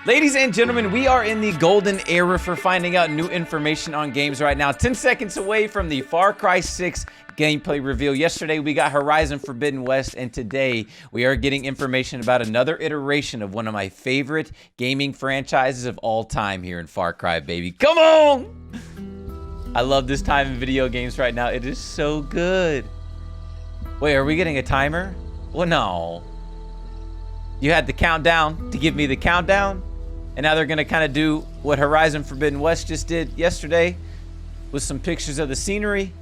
Ladies and gentlemen, we are in the golden era for finding out new information on games right now. 10 seconds away from the Far Cry 6 gameplay reveal. Yesterday, we got Horizon Forbidden West, and today we are getting information about another iteration of one of my favorite gaming franchises of all time here in Far Cry, baby. Come on! I love this time in video games right now. It is so good. Wait, are we getting a timer? Well, no. You had the countdown to give me the countdown? And now they're gonna kind of do what Horizon Forbidden West just did yesterday with some pictures of the scenery.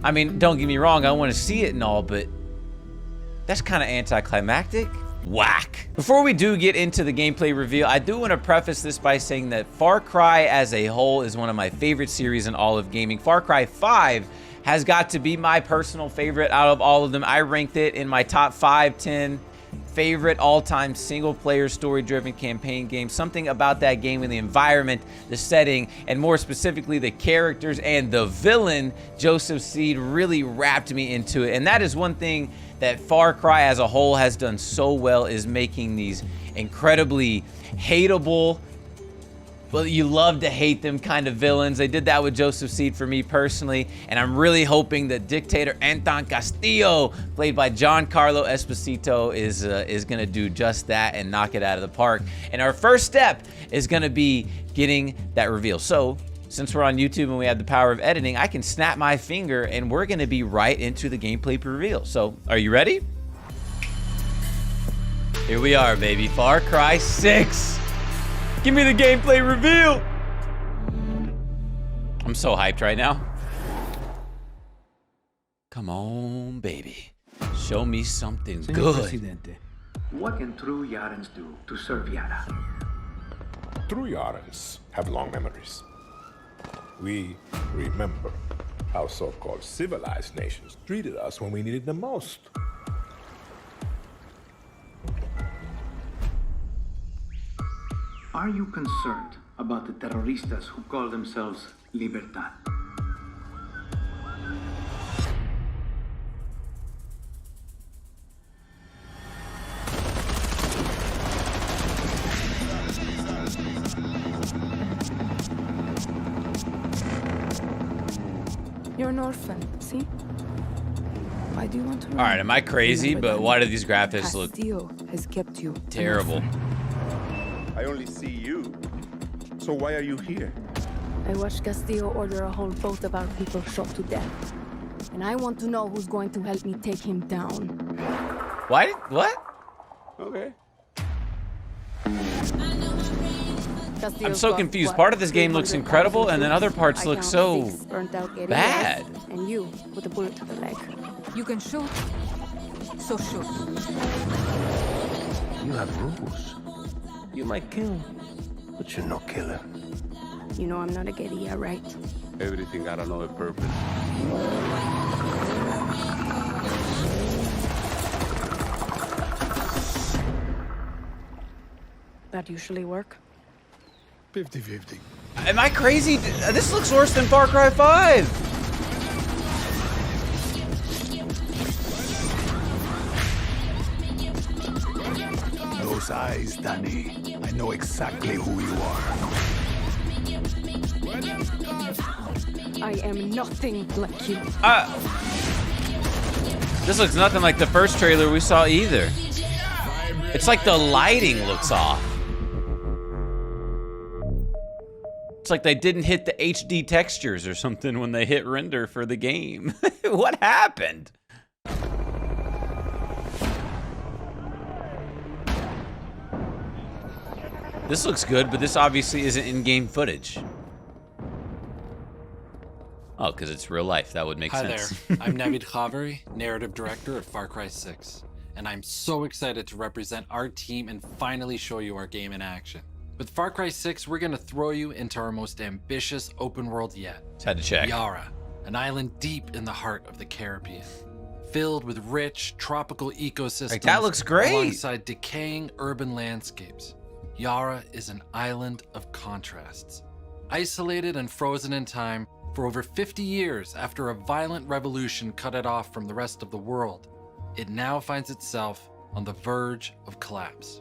I mean, don't get me wrong, I want to see it and all, but that's kind of anticlimactic. Whack. Before we do get into the gameplay reveal, I do want to preface this by saying that Far Cry as a whole is one of my favorite series in all of gaming. Far Cry 5 has got to be my personal favorite out of all of them. I ranked it in my top 5, 10 favorite all-time single-player story-driven campaign game. Something about that game and the environment, the setting, and more specifically the characters and the villain, Joseph Seed, really wrapped me into it. And that is one thing that Far Cry as a whole has done so well, is making these incredibly hateable, well, you love to hate them kind of villains. They did that with Joseph Seed for me personally, and I'm really hoping that Dictator Anton Castillo, played by Giancarlo Esposito, is gonna do just that and knock it out of the park. And our first step is gonna be getting that reveal. So, since we're on YouTube and we have the power of editing, I can snap my finger and we're gonna be right into the gameplay reveal. So, are you ready? Here we are, baby. Far Cry 6. Give me the gameplay reveal. I'm so hyped right now. Come on, baby. Show me something good. Presidente, what can true Yarans do to serve Yara? True Yarans have long memories. We remember how so-called civilized nations treated us when we needed them most. Are you concerned about the terroristas who call themselves Libertad? You're an orphan, see? Why do you want to run? All right, am I crazy? But why do these graphics look Castillo has kept you terrible? I only see you. So why are you here? I watched Castillo order a whole boat of our people shot to death. And I want to know who's going to help me take him down. Why? What? Okay. I'm so confused. Part of this game looks incredible, and then other parts look so bad. And you with a bullet to the leg. You can shoot, so shoot. You have rules. You might kill, but you're no killer. You know I'm not a guerrilla, right? Everything got another purpose. That usually work. 50-50. Am I crazy? This looks worse than Far Cry 5. Those eyes, Danny. I know exactly who you are. I am nothing like you. This looks nothing like the first trailer we saw either. It's like the lighting looks off. It's like they didn't hit the HD textures or something when they hit render for the game. What happened? This looks good, but this obviously isn't in-game footage. Oh, because it's real life. That would make sense. Hi there. I'm Navid Khaveri, narrative director at Far Cry 6, and I'm so excited to represent our team and finally show you our game in action. With Far Cry 6, we're gonna throw you into our most ambitious open world yet. Just had to check. Yara, an island deep in the heart of the Caribbean, filled with rich tropical ecosystems. Like, that looks great. Alongside decaying urban landscapes. Yara is an island of contrasts. Isolated and frozen in time for over 50 years after a violent revolution cut it off from the rest of the world, it now finds itself on the verge of collapse.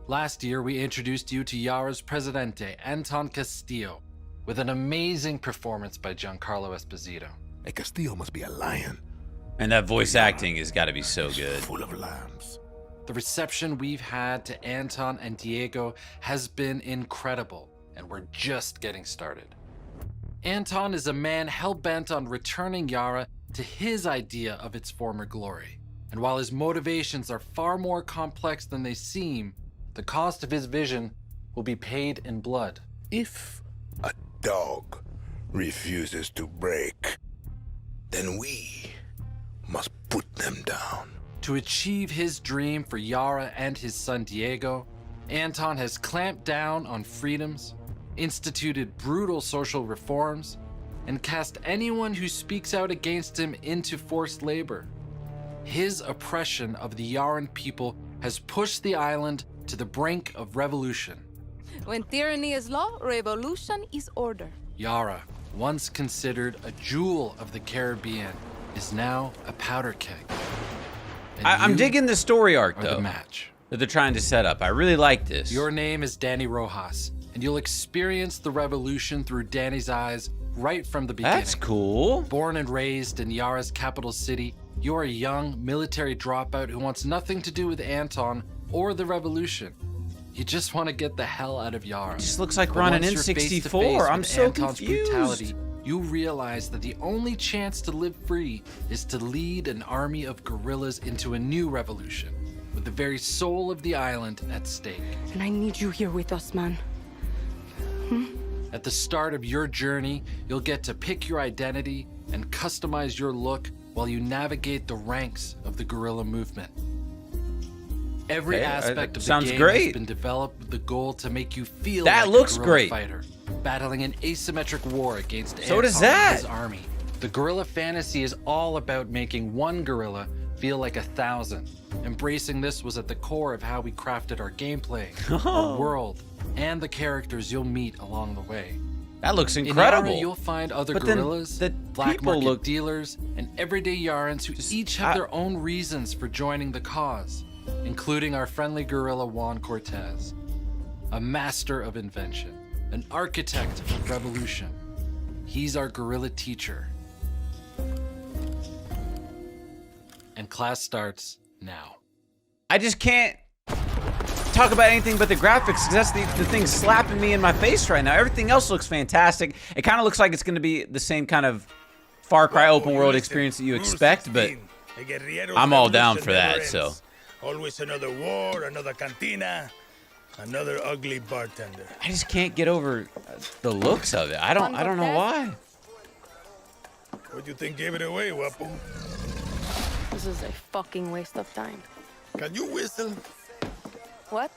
Last year, we introduced you to Yara's Presidente, Anton Castillo, with an amazing performance by Giancarlo Esposito. A Castillo must be a lion. And that voice acting has got to be so good. Full of lambs. The reception we've had to Anton and Diego has been incredible, and we're just getting started. Anton is a man hell-bent on returning Yara to his idea of its former glory. And while his motivations are far more complex than they seem, the cost of his vision will be paid in blood. If a dog refuses to break, then we must put them down. To achieve his dream for Yara and his son Diego, Anton has clamped down on freedoms, instituted brutal social reforms, and cast anyone who speaks out against him into forced labor. His oppression of the Yaran people has pushed the island to the brink of revolution. When tyranny is law, revolution is order. Yara, once considered a jewel of the Caribbean, is now a powder keg. And I'm you digging the story arc, are though, the match. that they're trying to set up. I really like this. Your name is Danny Rojas, and you'll experience the revolution through Danny's eyes right from the beginning. That's cool. Born and raised in Yara's capital city, you're a young military dropout who wants nothing to do with Anton or the revolution. You just want to get the hell out of Yara. Just looks like But we're on an once you're face to N64. face I'm with so Anton's confused. brutality, you realize that the only chance to live free is to lead an army of guerrillas into a new revolution, with the very soul of the island at stake. And I need you here with us, man. At the start of your journey, you'll get to pick your identity and customize your look while you navigate the ranks of the guerrilla movement. Every Okay, aspect of the sounds game great. has been developed with the goal to make you feel That like looks a guerrilla great. fighter, battling an asymmetric war against So does Anton and that. his army. The guerrilla fantasy is all about making one guerrilla feel like 1,000. Embracing this was at the core of how we crafted our gameplay, our world, and the characters you'll meet along the way. That looks In incredible. Yara, you'll find other But then guerrillas, the black people market look- dealers, and everyday Yarans who each have I- their own reasons for joining the cause, including our friendly guerrilla Juan Cortez, a master of invention, an architect of revolution. He's our guerrilla teacher. And class starts now. I just can't talk about anything but the graphics, because that's the thing slapping me in my face right now. Everything else looks fantastic. It kind of looks like it's going to be the same kind of Far Cry open world experience that you expect, but I'm all down for that, so. Always another war, another cantina, another ugly bartender. I just can't get over the looks of it. I don't know why. What do you think gave it away, Wapo? This is a fucking waste of time. Can you whistle? What?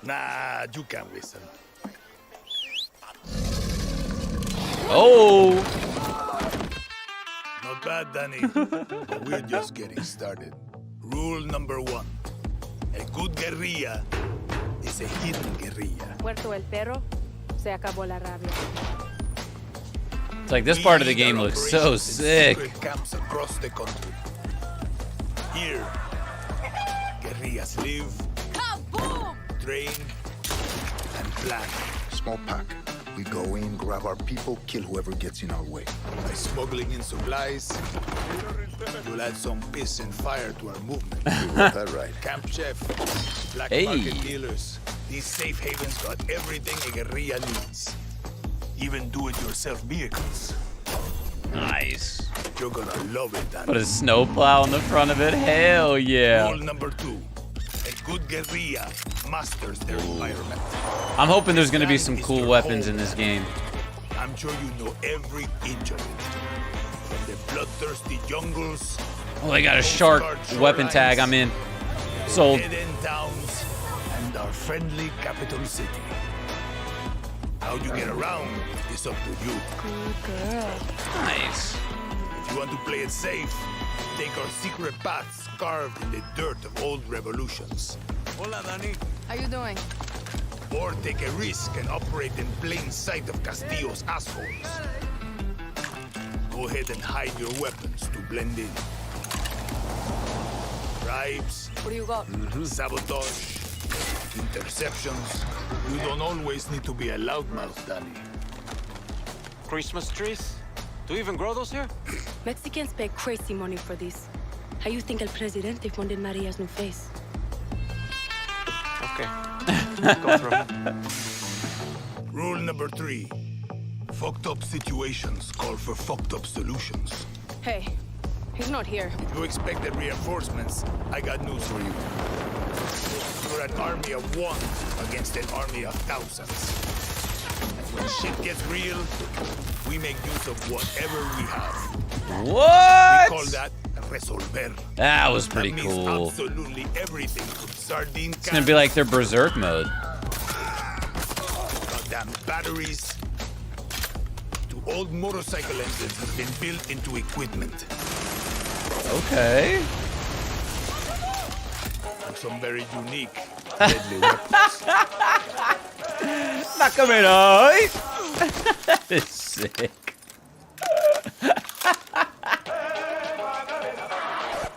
Nah, you can't whistle. Oh, Not bad, Danny. But we're just getting started. Rule number 1. A good guerrilla is a hidden guerrilla. Muerto el perro, se acabó la rabia. it's like this part of the We lead game our looks so operations in sick. secret camps across the country. Here, guerrillas live, Kaboom! train, and plan. Small pack. We go in, grab our people, kill whoever gets in our way. By smuggling in supplies, you'll add some piss and fire to our movement. You got that right. Camp chef, black Hey. market dealers. These safe havens got everything a guerrilla needs. Even do-it-yourself vehicles. Nice. You're gonna love it, Danny. Put a snowplow on the front of it. Hell yeah. Rule number 2. A good guerrilla masters their environment. I'm hoping there's going to be some Land is cool your weapons home. in this game. I'm sure you know every inch of it. From the bloodthirsty jungles, Oh, they got a shark weapon tag. I'm in. Sold. hidden towns, and our friendly capital city. How you get around is up to you. Good girl. Nice. If you want to play it safe, take our secret paths carved in the dirt of old revolutions. Hola, Danny. How you doing? Or take a risk and operate in plain sight of Castillo's assholes. Go ahead and hide your weapons to blend in. Bribes, What do you got? sabotage, interceptions. You don't always need to be a loudmouth, Danny. Christmas trees? Do you even grow those here? Mexicans pay crazy money for this. How you think El Presidente funded Maria's new face? Okay. Go through. Rule number 3. Fucked up situations call for fucked up solutions. Hey, he's not here. If you expected reinforcements, I got news for you. You're an army of one against an army of thousands. And when shit gets real, we make use of whatever we have. What? We call that resolver. That was pretty That means cool. absolutely everything from sardine It's gonna be like their berserk mode. goddamn batteries to old motorcycle engines has been built into equipment. Okay. And some very unique deadly weapons. Nakamura. That is sick.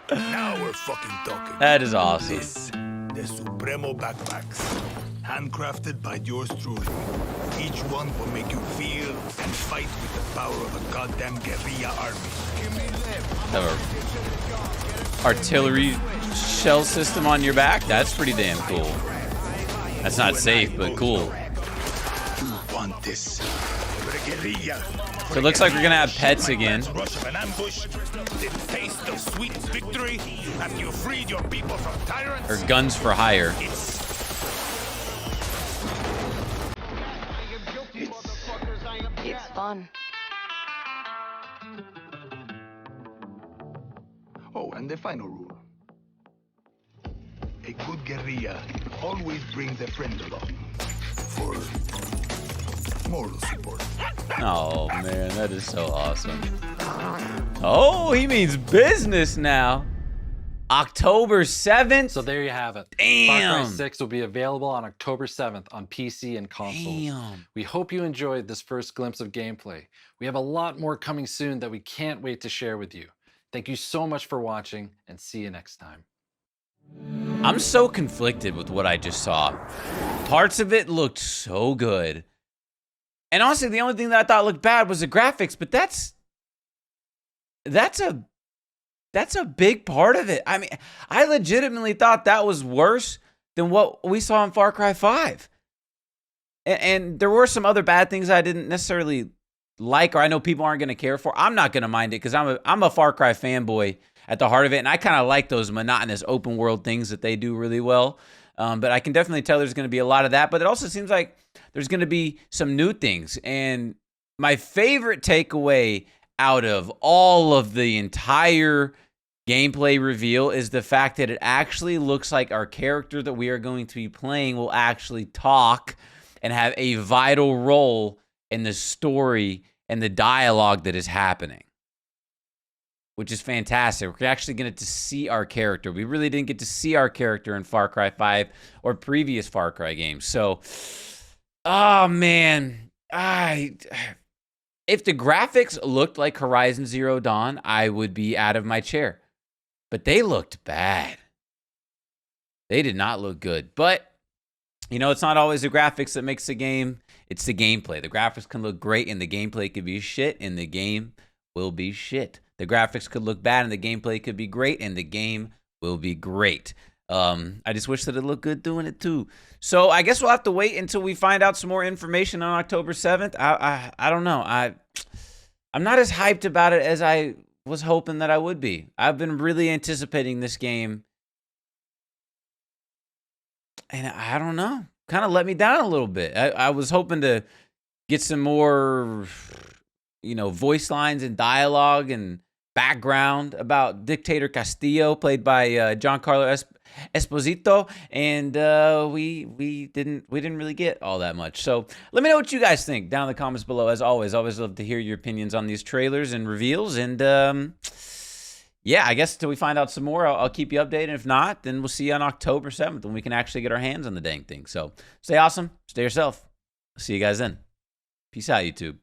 Now we're fucking talking. That is awesome. The Supremo backpacks. Handcrafted by yours truly. Each one will make you feel and fight with the power of a goddamn guerrilla army. Have a artillery shell system on your back? That's pretty damn cool. That's not safe, but cool. You want this. You're a guerrilla. So it looks like we're gonna have pets again. Rush of an ambush. The taste of sweet victory after you freed your people from tyrants. Or guns for hire. It's fun. Oh, and the final rule. A good guerrilla always brings a friend along for moral support. Oh man, that is so awesome. Oh, he means business now. October 7th. So there you have it. Damn. Far Cry 6 will be available on October 7th on PC and consoles. Damn. We hope you enjoyed this first glimpse of gameplay. We have a lot more coming soon that we can't wait to share with you. Thank you so much for watching, and see you next time. I'm so conflicted with what I just saw. Parts of it looked so good. And honestly, the only thing that I thought looked bad was the graphics, but that's a big part of it. I mean, I legitimately thought that was worse than what we saw in Far Cry 5. And there were some other bad things I didn't necessarily like, or I know people aren't going to care for. I'm not going to mind it because I'm a Far Cry fanboy at the heart of it, and I kind of like those monotonous open world things that they do really well. But I can definitely tell there's going to be a lot of that. But it also seems like there's going to be some new things. And my favorite takeaway out of all of the entire gameplay reveal is the fact that it actually looks like our character that we are going to be playing will actually talk and have a vital role in the story and the dialogue that is happening, which is fantastic. We're actually going to see our character. We really didn't get to see our character in Far Cry 5 or previous Far Cry games. So, oh man, if the graphics looked like Horizon Zero Dawn, I would be out of my chair. But they looked bad. They did not look good. But, you know, it's not always the graphics that makes the game. It's the gameplay. The graphics can look great and the gameplay could be shit, and the game will be shit. The graphics could look bad and the gameplay could be great, and the game will be great. I just wish that it looked good doing it too. So I guess we'll have to wait until we find out some more information on October 7th. I don't know. I'm not as hyped about it as I was hoping that I would be. I've been really anticipating this game, and I don't know. Kind of let me down a little bit. I was hoping to get some more, you know, voice lines and dialogue and background about Dictator Castillo, played by Giancarlo Esposito, and we didn't really get all that much. So let me know what you guys think down in the comments below. As always love to hear your opinions on these trailers and reveals. And yeah, I guess until we find out some more, I'll keep you updated. If not, then we'll see you on October 7th when we can actually get our hands on the dang thing. So stay awesome, stay yourself. See you guys then. Peace out, YouTube.